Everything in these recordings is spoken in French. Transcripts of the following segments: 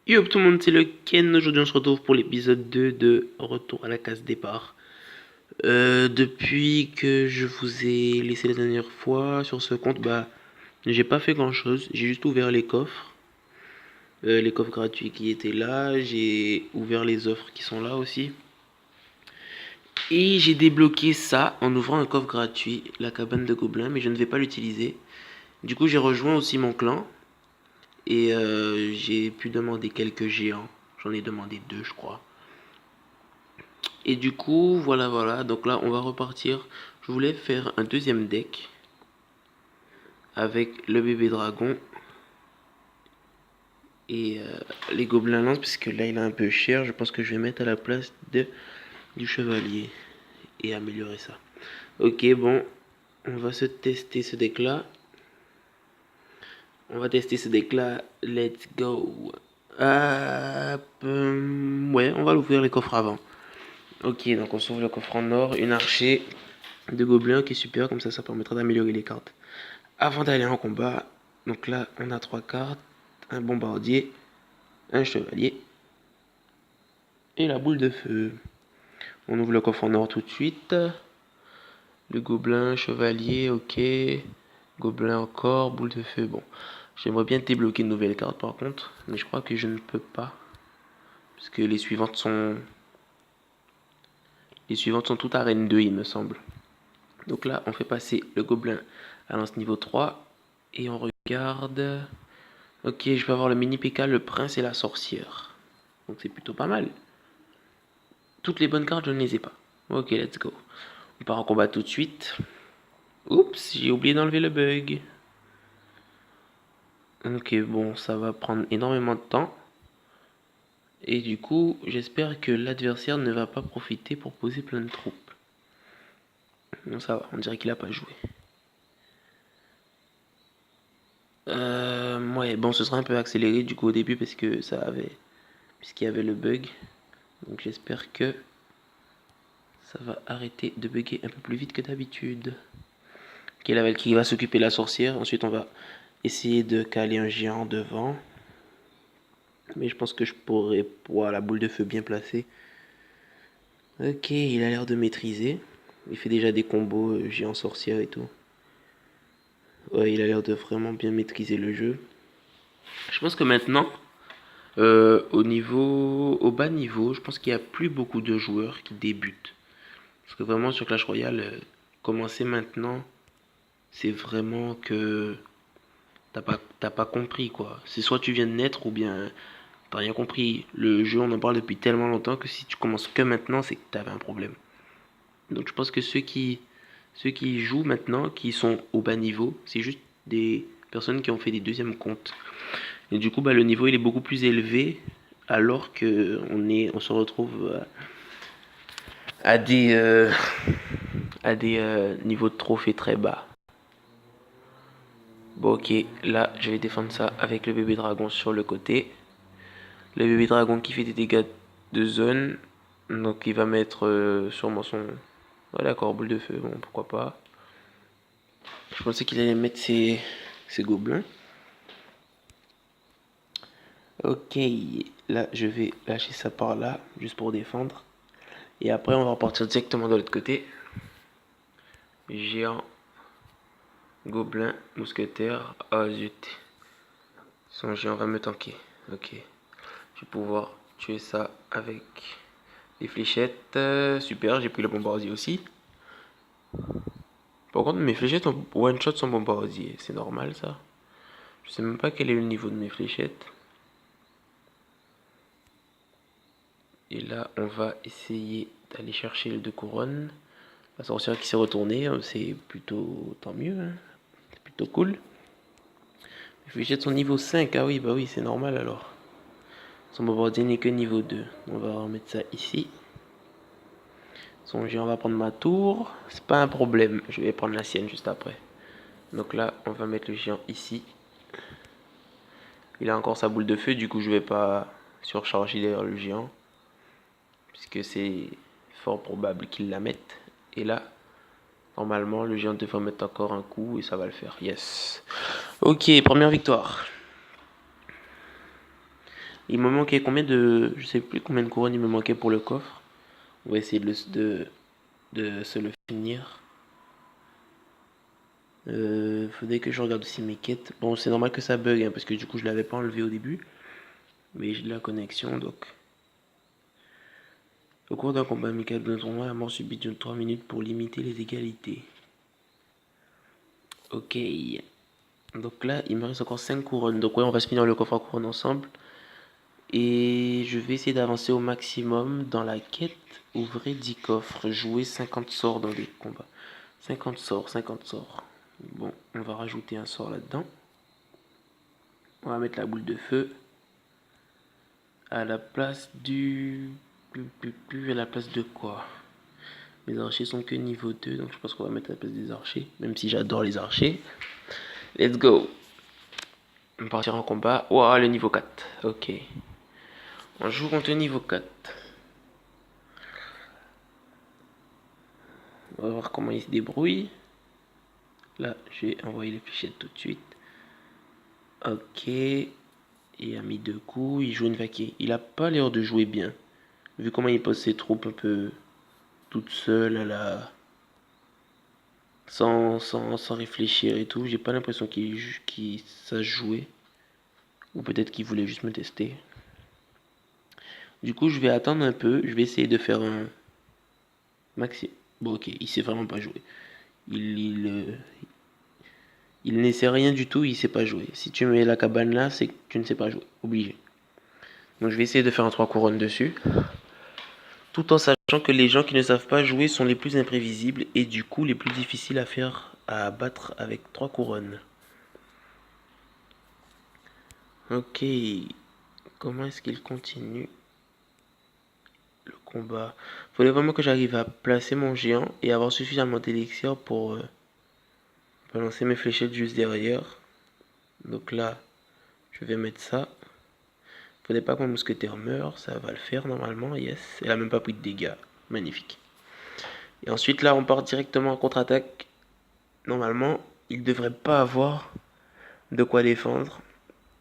Yo tout le monde, c'est le Ken. Aujourd'hui, on se retrouve pour l'épisode 2 de Retour à la case départ. Depuis que je vous ai laissé la dernière fois sur ce compte, j'ai pas fait grand chose. J'ai juste ouvert les coffres gratuits qui étaient là. J'ai ouvert les offres qui sont là aussi. Et j'ai débloqué ça en ouvrant un coffre gratuit, la cabane de gobelins, mais je ne vais pas l'utiliser. Du coup, j'ai rejoint aussi mon clan et j'ai pu demander quelques géants. J'en ai demandé deux, je crois. Et du coup, voilà. Donc là, on va repartir. Je voulais faire un deuxième deck avec le bébé dragon et les gobelins lance, parce que là, il est un peu cher. Je pense que je vais mettre à la place du chevalier et améliorer ça. Ok, bon, on va se tester ce deck là. On va tester ce deck là. Let's go. Ouais, on va l'ouvrir les coffres avant. Ok, donc on s'ouvre le coffre en or, une archer, deux gobelins qui est super, comme ça permettra d'améliorer les cartes. Avant d'aller en combat, donc là on a trois cartes, un bombardier, un chevalier et la boule de feu. On ouvre le coffre en or tout de suite. Le gobelin, chevalier, ok. Gobelin encore, boule de feu, bon. J'aimerais bien débloquer une nouvelle carte par contre, mais je crois que je ne peux pas. Parce que les suivantes sont... Les suivantes sont toutes à reine 2 il me semble. Donc là on fait passer le gobelin à lance niveau 3. Et on regarde... Ok, je vais avoir le mini PK, le prince et la sorcière. Donc c'est plutôt pas mal. Toutes les bonnes cartes, je ne les ai pas. Ok, let's go. On part en combat tout de suite. Oups, j'ai oublié d'enlever le bug. Ok, bon, ça va prendre énormément de temps. Et du coup, j'espère que l'adversaire ne va pas profiter pour poser plein de troupes. Non, ça va, on dirait qu'il a pas joué. Ouais, bon, ce sera un peu accéléré du coup au début parce que puisqu'il y avait le bug. Donc j'espère que ça va arrêter de bugger un peu plus vite que d'habitude. Ok, la Valkyrie va s'occuper de la sorcière. Ensuite, on va essayer de caler un géant devant. Mais je pense que je pourrais pouvoir la boule de feu bien placée. Ok, il a l'air de maîtriser. Il fait déjà des combos géant sorcière et tout. Ouais, il a l'air de vraiment bien maîtriser le jeu. Je pense que maintenant, au bas niveau, je pense qu'il n'y a plus beaucoup de joueurs qui débutent. Parce que vraiment sur Clash Royale, commencer maintenant, c'est vraiment que t'as pas compris quoi. C'est soit tu viens de naître ou bien t'as rien compris. Le jeu, on en parle depuis tellement longtemps que si tu commences que maintenant, c'est que t'avais un problème. Donc je pense que ceux qui jouent maintenant, qui sont au bas niveau, c'est juste des personnes qui ont fait des deuxièmes comptes. Et du coup, le niveau il est beaucoup plus élevé, alors que on se retrouve à des niveaux de trophée très bas. Bon ok, là je vais défendre ça avec le bébé dragon sur le côté. Le bébé dragon qui fait des dégâts de zone. Donc il va mettre sûrement son... Ouais d'accord, boule de feu, bon pourquoi pas. Je pensais qu'il allait mettre ses gobelins. Ok, là je vais lâcher ça par là, juste pour défendre. Et après on va repartir directement de l'autre côté. Géant, gobelin, mousquetaire. Ah zut. Son géant va me tanker. Ok. Je vais pouvoir tuer ça avec des fléchettes. Super, j'ai pris le bombardier aussi. Par contre, mes fléchettes ont one-shot son bombardier. C'est normal ça. Je sais même pas quel est le niveau de mes fléchettes. Et là, on va essayer d'aller chercher le 2 couronnes. La sorcière qui s'est retournée, c'est plutôt tant mieux. Hein. C'est plutôt cool. Les fléchettes sont niveau 5. Ah oui, bah oui, c'est normal alors. Son bombardier n'est que niveau 2. On va remettre ça ici. Son géant va prendre ma tour. C'est pas un problème. Je vais prendre la sienne juste après. Donc là, on va mettre le géant ici. Il a encore sa boule de feu, du coup je vais pas surcharger derrière le géant. Puisque c'est fort probable qu'il la mette. Et là, normalement, le géant devrait mettre encore un coup et ça va le faire. Yes. Ok, première victoire. Il me manquait combien de... Je sais plus combien de couronnes il me manquait pour le coffre. On va essayer de se le finir. Faudrait que je regarde aussi mes quêtes. Bon, c'est normal que ça bug, hein, parce que du coup, je l'avais pas enlevé au début. Mais j'ai de la connexion, donc... Au cours d'un combat amical de tournoi, la mort subite dure 3 minutes pour limiter les égalités. Ok. Donc là, il me reste encore 5 couronnes. Donc ouais, on va se finir le coffre à couronne ensemble. Et je vais essayer d'avancer au maximum dans la quête. Ouvrez 10 coffres. Jouer 50 sorts dans des combats. 50 sorts, 50 sorts. Bon, on va rajouter un sort là-dedans. On va mettre la boule de feu à la place du... À la place de quoi? Les archers sont que niveau 2, donc je pense qu'on va mettre à la place des archers. Même si j'adore les archers. Let's go. On va partir en combat. Ouah, le niveau 4. Ok. On joue contre le niveau 4. On va voir comment il se débrouille. Là, j'ai envoyé les fléchettes tout de suite. Ok. Il a mis 2 coups. Il joue une vaquée. Il a pas l'air de jouer bien. Vu comment il pose ses troupes un peu toutes seules à la... sans réfléchir et tout. J'ai pas l'impression qu'il sache jouer. Ou peut-être qu'il voulait juste me tester. Du coup, je vais attendre un peu. Je vais essayer de faire un maxi. Bon, ok, il sait vraiment pas jouer. Il ne sait rien du tout, il sait pas jouer. Si tu mets la cabane là, c'est que tu ne sais pas jouer. Obligé. Donc je vais essayer de faire un 3 couronnes dessus. Tout en sachant que les gens qui ne savent pas jouer sont les plus imprévisibles et du coup les plus difficiles à faire, à battre avec 3 couronnes. Ok. Comment est-ce qu'il continue le combat? Faudrait vraiment que j'arrive à placer mon géant et avoir suffisamment d'élixir pour balancer mes fléchettes juste derrière. Donc là, je vais mettre ça. Faudrait pas que mon mousquetaire meure, ça va le faire normalement, yes. Elle a même pas pris de dégâts, magnifique. Et ensuite là, on part directement en contre-attaque. Normalement, il devrait pas avoir de quoi défendre.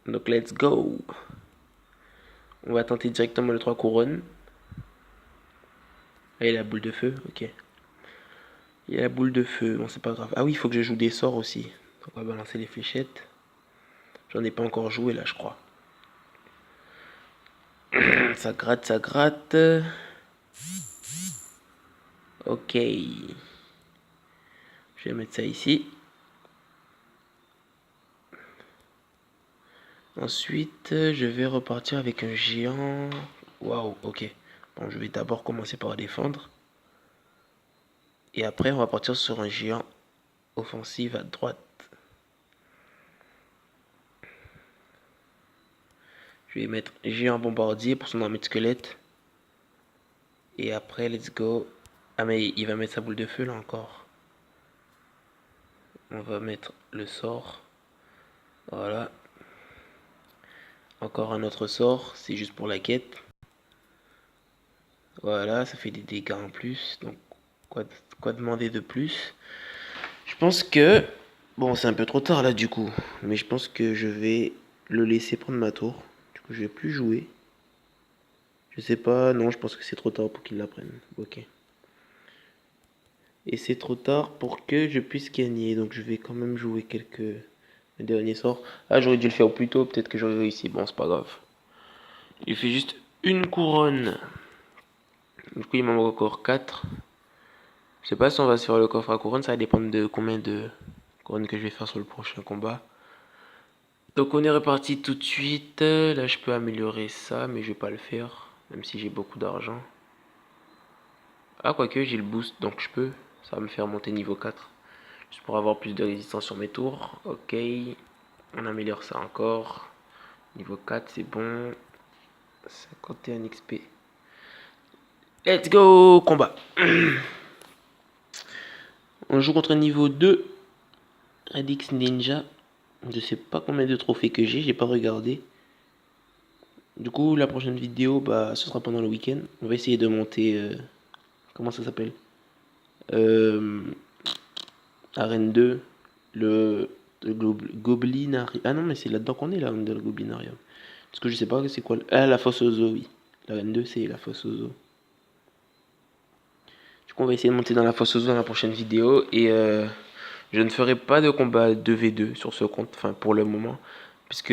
Donc let's go. On va tenter directement le 3 couronnes. Ah, il y a la boule de feu, ok. Il y a la boule de feu, bon c'est pas grave. Ah oui, il faut que je joue des sorts aussi. Donc on va balancer les fléchettes. J'en ai pas encore joué là, je crois. Ça gratte, ça gratte. Ok. Je vais mettre ça ici. Ensuite, je vais repartir avec un géant. Waouh, ok. Bon, je vais d'abord commencer par défendre. Et après, on va partir sur un géant offensif à droite. Je vais mettre géant bombardier pour son armée de squelette. Et après, let's go. Ah, mais il va mettre sa boule de feu là encore. On va mettre le sort. Voilà. Encore un autre sort, c'est juste pour la quête. Voilà, ça fait des dégâts en plus. Donc, quoi demander de plus? Je pense que... Bon, c'est un peu trop tard là du coup. Mais je pense que je vais le laisser prendre ma tour. Du coup, je vais plus jouer. Je sais pas, non, je pense que c'est trop tard pour qu'il la prenne. Ok. Et c'est trop tard pour que je puisse gagner. Donc je vais quand même jouer quelques derniers sorts. Ah, j'aurais dû le faire plus tôt. Peut-être que j'aurais réussi. Bon, c'est pas grave. Il fait juste une couronne. Du coup, il m'en manque encore 4. Je sais pas si on va se faire le coffre à couronne. Ça va dépendre de combien de couronnes que je vais faire sur le prochain combat. Donc on est reparti tout de suite. Là, je peux améliorer ça, mais je vais pas le faire. Même si j'ai beaucoup d'argent. Ah, quoique, j'ai le boost, donc je peux. Ça va me faire monter niveau 4. Juste pour avoir plus de résistance sur mes tours. Ok. On améliore ça encore. Niveau 4, c'est bon. 51 XP. Let's go! Combat. On joue contre niveau 2. Radix Ninja. Je sais pas combien de trophées que j'ai pas regardé. Du coup, la prochaine vidéo, bah, ce sera pendant le week-end. On va essayer de monter. Comment ça s'appelle? euh, Arène 2. Le Goblinarium. Ah non, mais c'est là-dedans qu'on est là, dans le Goblinarium. Parce que je sais pas c'est quoi. Ah, la fosse aux os, oui. La reine 2, c'est la fosse aux os. Du coup, on va essayer de monter dans la fosse aux os dans la prochaine vidéo. Et je ne ferai pas de combat 2v2 sur ce compte, enfin pour le moment. Puisque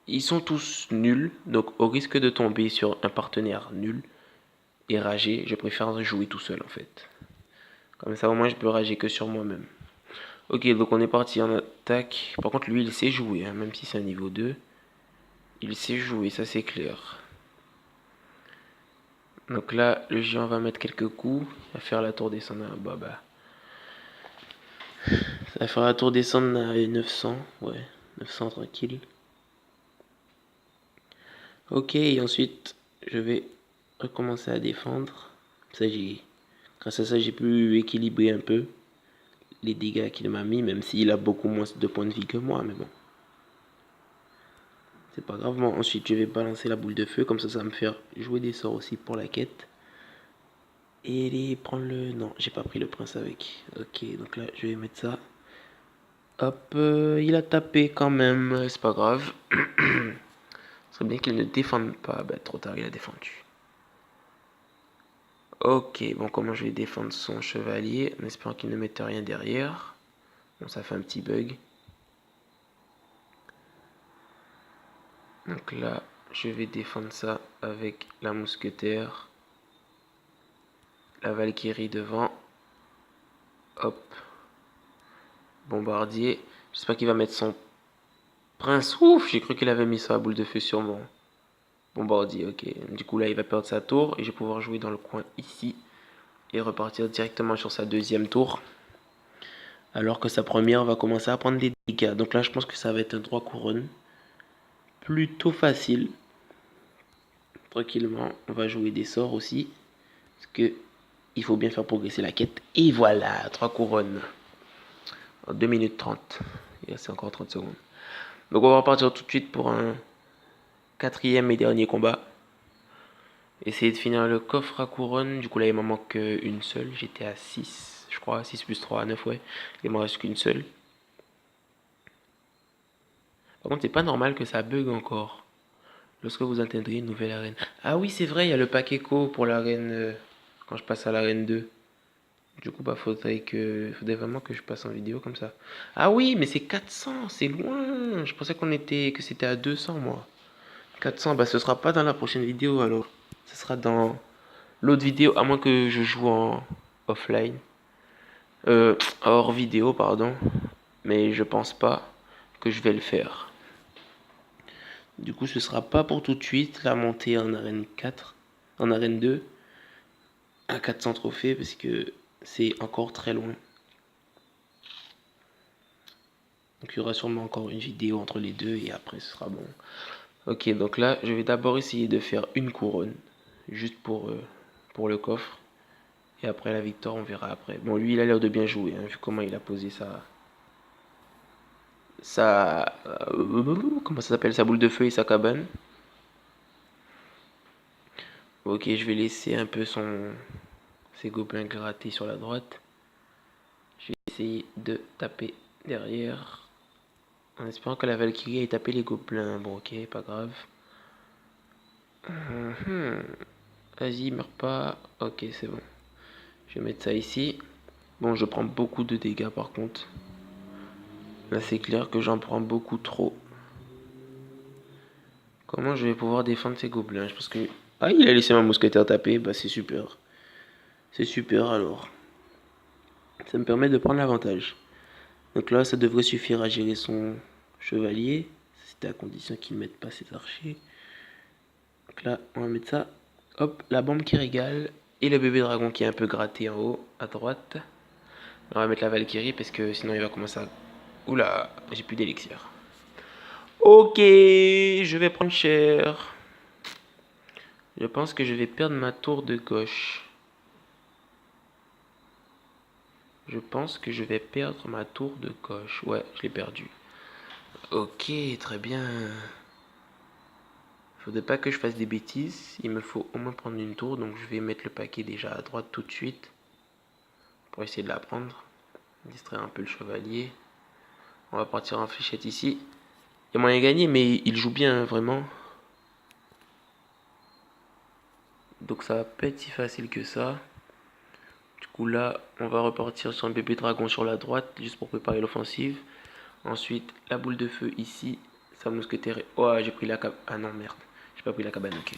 ils sont tous nuls. Donc au risque de tomber sur un partenaire nul et rager, je préfère jouer tout seul en fait. Comme ça au moins je peux rager que sur moi-même. Ok, donc on est parti en attaque. Par contre lui il sait jouer, hein, même si c'est un niveau 2. Il sait jouer, ça c'est clair. Donc là, le géant va mettre quelques coups. Il va faire la tour descendre à bah. Ça va faire la tour descendre à 900. Ouais, 900 tranquille. Ok, et ensuite, je vais recommencer à défendre. Ça, grâce à ça, j'ai pu équilibrer un peu les dégâts qu'il m'a mis, même s'il a beaucoup moins de points de vie que moi, mais bon. C'est pas grave. Bon, ensuite, je vais balancer la boule de feu, comme ça va me faire jouer des sorts aussi pour la quête. Et aller prendre le... Non, j'ai pas pris le prince avec. Ok, donc là, je vais mettre ça. Hop, il a tapé quand même, c'est pas grave. Ce serait bien qu'il ne défende pas. Bah, trop tard, il a défendu. Ok, bon, comment je vais défendre son chevalier en espérant qu'il ne mette rien derrière. Bon, ça fait un petit bug. Donc là, je vais défendre ça avec la mousquetaire. La Valkyrie devant. Hop. Bombardier. J'espère qu'il va mettre son prince. Ouf, j'ai cru qu'il avait mis sa boule de feu sur mon bombardier. Ok, du coup là, il va perdre sa tour et je vais pouvoir jouer dans le coin ici. Et repartir directement sur sa deuxième tour. Alors que sa première va commencer à prendre des dégâts. Donc là, je pense que ça va être un 3 couronnes. Plutôt facile. Tranquillement, on va jouer des sorts aussi. Parce que il faut bien faire progresser la quête. Et voilà, 3 couronnes. En 2 minutes 30. Il reste encore 30 secondes. Donc on va repartir tout de suite pour un quatrième et dernier combat. Essayer de finir le coffre à couronne. Du coup là il m'en manque une seule. J'étais à 6, je crois. 6 plus 3, 9, ouais. Il m'en reste qu'une seule. Par contre c'est pas normal que ça bug encore. Lorsque vous atteindrez une nouvelle arène. Ah oui c'est vrai, il y a le pack écho pour l'arène. Quand je passe à l'arène 2. Du coup bah faudrait vraiment que je passe en vidéo comme ça. Ah oui mais c'est 400, c'est loin. Je pensais que c'était à 200 moi. 400, bah ce sera pas dans la prochaine vidéo alors. Ce sera dans l'autre vidéo, à moins que je joue en offline. Hors vidéo, pardon. Mais je pense pas que je vais le faire. Du coup, ce sera pas pour tout de suite la montée en arène 4, en arène 2, à 400 trophées, parce que c'est encore très loin. Donc il y aura sûrement encore une vidéo entre les deux et après ce sera bon. Ok, donc là, je vais d'abord essayer de faire une couronne, juste pour le coffre. Et après la victoire, on verra après. Bon, lui, il a l'air de bien jouer, hein, vu comment il a posé comment ça s'appelle, sa boule de feu et sa cabane. Ok, je vais laisser un peu ses gobelins gratter sur la droite. Je vais essayer de taper derrière. En espérant que la Valkyrie ait tapé les gobelins. Bon, ok, pas grave. Vas-y, meurs pas. Ok, c'est bon. Je vais mettre ça ici. Bon, je prends beaucoup de dégâts par contre. Là, c'est clair que j'en prends beaucoup trop. Comment je vais pouvoir défendre ces gobelins? Je pense que... Ah, il a laissé ma mousquetaire taper. Bah, c'est super. C'est super alors. Ça me permet de prendre l'avantage. Donc là, ça devrait suffire à gérer son chevalier. C'était à condition qu'il ne mette pas ses archers. Donc là, on va mettre ça. Hop, la bombe qui régale. Et le bébé dragon qui est un peu gratté en haut, à droite. On va mettre la Valkyrie parce que sinon il va commencer à... Oula, j'ai plus d'élixir. Ok, je vais prendre cher. Je pense que je vais perdre ma tour de gauche. Je pense que je vais perdre ma tour de gauche. Ouais, je l'ai perdu. Ok, très bien. Faudrait pas que je fasse des bêtises. Il me faut au moins prendre une tour. Donc je vais mettre le paquet déjà à droite tout de suite. Pour essayer de la prendre. Distraire un peu le chevalier. On va partir en fléchette ici. y a moyen de gagner, mais il joue bien, hein, vraiment. Donc ça va pas être si facile que ça. Du coup là, on va repartir sur un bébé dragon sur la droite, juste pour préparer l'offensive. Ensuite, la boule de feu ici. Sa mousquetaire. Oh, j'ai pris la cabane. Ah non, merde. J'ai pas pris la cabane, ok.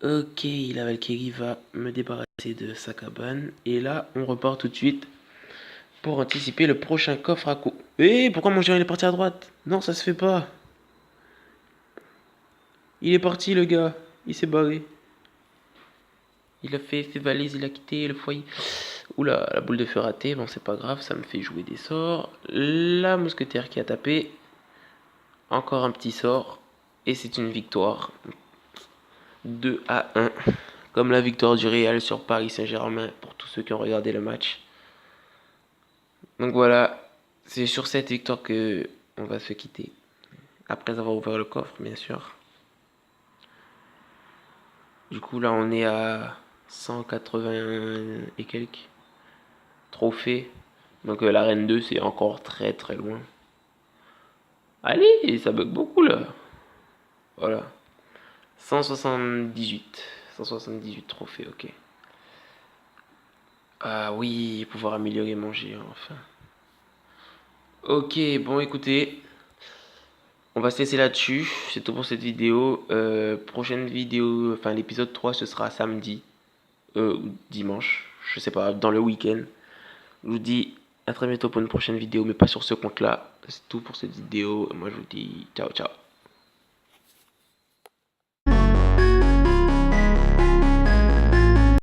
Ok, la Valkyrie va me débarrasser de sa cabane. Et là, on repart tout de suite pour anticiper le prochain coffre à coups. Eh, pourquoi mon géant il est parti à droite? Non, ça se fait pas. Il est parti, le gars. Il s'est barré. Il a fait ses valises, il a quitté le foyer. Oula, la boule de feu ratée. Bon, c'est pas grave, ça me fait jouer des sorts. La mousquetaire qui a tapé. Encore un petit sort. Et c'est une victoire. 2-1. Comme la victoire du Real sur Paris Saint-Germain pour tous ceux qui ont regardé le match. Donc voilà, c'est sur cette victoire que on va se quitter. Après avoir ouvert le coffre, bien sûr. Du coup, là, on est à 180 et quelques trophées. Donc la reine 2, c'est encore très très loin. Allez, ça bug beaucoup là. Voilà. 178. 178 trophées, ok. Ah oui, pouvoir améliorer mon géant, enfin. Ok, bon écoutez, on va se laisser là-dessus. C'est tout pour cette vidéo. Prochaine vidéo, enfin l'épisode 3, ce sera samedi ou dimanche. Je sais pas, dans le week-end. Je vous dis à très bientôt pour une prochaine vidéo, mais pas sur ce compte-là. C'est tout pour cette vidéo. Moi je vous dis ciao ciao.